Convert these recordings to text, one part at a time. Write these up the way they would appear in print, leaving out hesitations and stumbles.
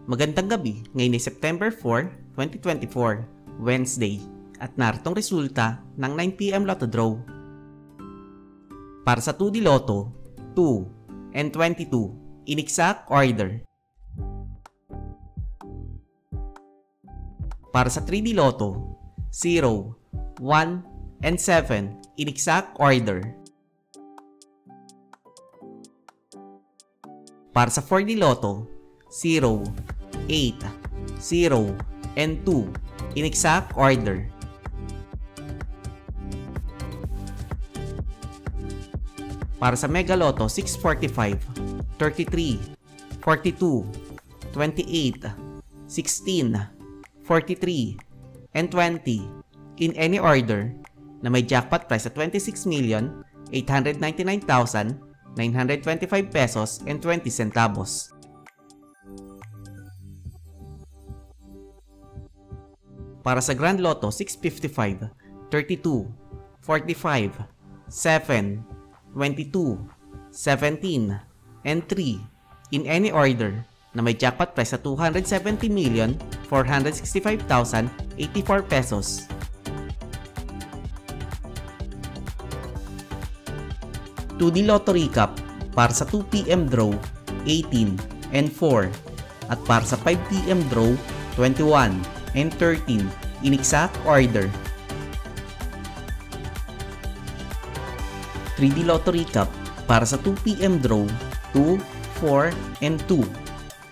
Magandang gabi, ngayon ay September 4, 2024, Wednesday, at naritong resulta ng 9 PM Lotto Draw. Para sa 2D Lotto, 2 and 22, in exact order. Para sa 3D Lotto, 0, 1, and 7, in exact order. Para sa 4D Lotto, 0, 8, 0, and 2 in exact order. Para sa Mega Lotto 645, 33, 42, 28, 16, 43, and 20 in any order na may jackpot price sa 26,899,925 pesos and 20 centavos. Para sa Grand Lotto 655, 32, 45, 7, 22, 17, and 3 in any order na may jackpot price sa 270,465,084 pesos. (2D Lotto Recap) para sa 2 PM draw 18 and 4 at para sa 5 PM draw 21 and 13 in exact order. 3D Lotto Recap para sa 2 PM draw 2, 4, and 2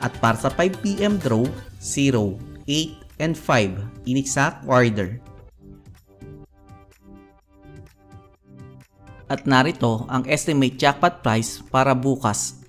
at para sa 5 PM draw 0, 8, and 5 in exact order. At narito ang estimate jackpot price para bukas,